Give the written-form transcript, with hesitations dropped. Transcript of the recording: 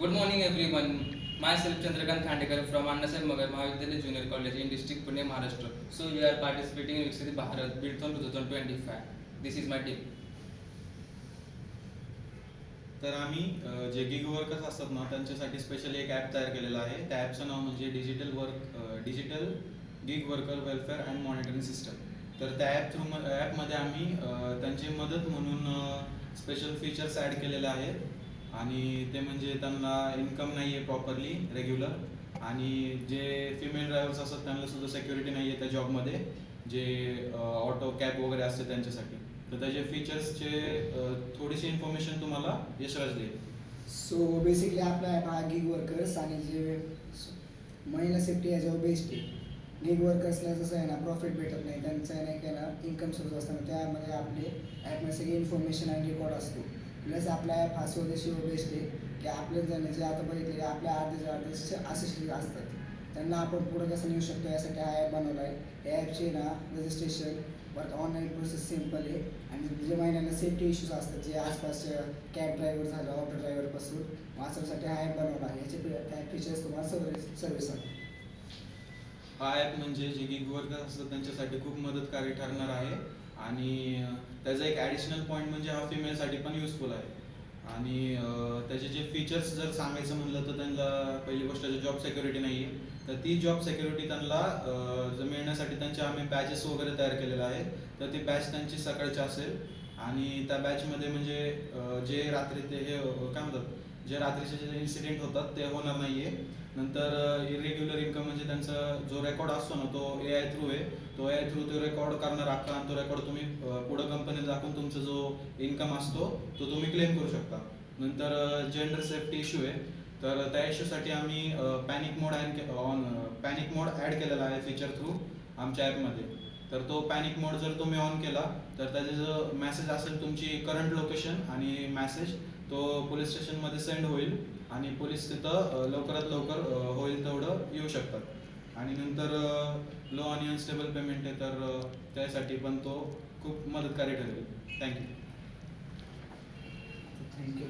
Good morning everyone. Myself Chandrakant Khandekar from Annasai Magar Mahavidyalaya Junior College in district Pune, Maharashtra. So you are participating in Viksit Bharat Bidthon 2025. This is my tip. तर आम्ही जे gig workers असतात ना त्यांच्यासाठी specially एक app तयार केलेला आहे. त्या ॲपचं नाव म्हणजे digital gig worker welfare and monitoring system. तर त्या ॲपमध्ये आम्ही त्यांची मदत म्हणून स्पेशल फीचर्स ॲड केलेले आहेत. आणि ते म्हणजे त्यांना इन्कम नाही आहे प्रॉपरली रेग्युलर, आणि जे फिमेल ड्रायव्हर्स असतात त्यांना सुद्धा सिक्युरिटी नाही आहे त्या जॉबमध्ये, जे ऑटो कॅब वगैरे असते त्यांच्यासाठी. तर त्याचे फीचर्सचे थोडीशी इन्फॉर्मेशन तुम्हाला यशराज देईल. सो बेसिकली आपला ॲप हा गिग वर्कर्स आणि जे महिला सेफ्टी याच्यावर बेस्ड आहे. गिग वर्कर्सला जसं आहे ना प्रॉफिट भेटत नाही, त्यांचं आहे ना काय ना इन्कम सोर्स असताना त्यामध्ये आपले ॲपमध्ये सगळी इन्फॉर्मेशन आणि रेकॉर्ड असतो. प्लस आपला ॲप हा स्वदेशीवर बेस्ड आहे की आपले जण जे आता बघितले की आपल्या अर्धे असिस्टंट असतात त्यांना आपण पुढं कसं नेऊ शकतो यासाठी हा ॲप बनवला आहे. या ॲपचे ना रजिस्ट्रेशन बरं ऑनलाईन प्रोसेस सिम्पल आहे. आणि जे महिलांना सेफ्टी इश्यूज असतात जे आसपासच्या कॅब ड्रायव्हर झालं ऑटो ड्रायव्हरपासून वाचवण्यासाठी हा ॲप बनवला आहे. याचे काय फीचर्स तुम्हाला सर्व्हिस आहे. हा ॲप म्हणजे जे गिग वर्कर्स असतात त्यांच्यासाठी खूप मदतकारी ठरणार आहे. आणि त्याचा एक ॲडिशनल पॉईंट म्हणजे हा फिमेलसाठी पण युजफुल आहे. आणि त्याचे जे फीचर्स जर सांगायचं म्हणलं तर त्यांना पहिली गोष्ट जॉब सिक्युरिटी नाही आहे. तर ती जॉब सिक्युरिटी त्यांना जर मिळण्यासाठी त्यांचे आम्ही बॅचेस वगैरे तयार केलेले आहेत. तर ती बॅच त्यांची सकाळची असेल, आणि त्या बॅचमध्ये म्हणजे जे रात्री ते हे काय म्हणतात जे रात्रीचे जे इन्सिडेंट होतात ते होणार नाही आहे. नंतर इरेग्युलर इन्कम म्हणजे त्यांचा जो रेकॉर्ड असतो ना तो AI थ्रू आहे. तो AI थ्रू तो रेकॉर्ड करणार अख्खा, आणि तो रेकॉर्ड तुम्ही पुढं कंपनीला दाखवून तुमचा जो इन्कम असतो तो तुम्ही क्लेम करू शकता. नंतर जेंडर सेफ्टी इश्यू आहे. तर त्या इश्यूसाठी आम्ही पॅनिक मोड ॲड केलेला आहे फीचर थ्रू आमच्या ॲपमध्ये. तर तो पॅनिक मोड जर तुम्ही ऑन केला तर त्याचे जो मॅसेज असेल तुमची करंट लोकेशन आणि मॅसेज तो पोलीस स्टेशनमध्ये सेंड होईल, आणि पोलीस तिथं लवकरात लवकर होईल तेवढं येऊ शकतात. आणि नंतर लो आणि अनस्टेबल पेमेंट आहे, तर त्यासाठी पण तो खूप मदतकारी ठरेल. थँक्यू. थँक्यू.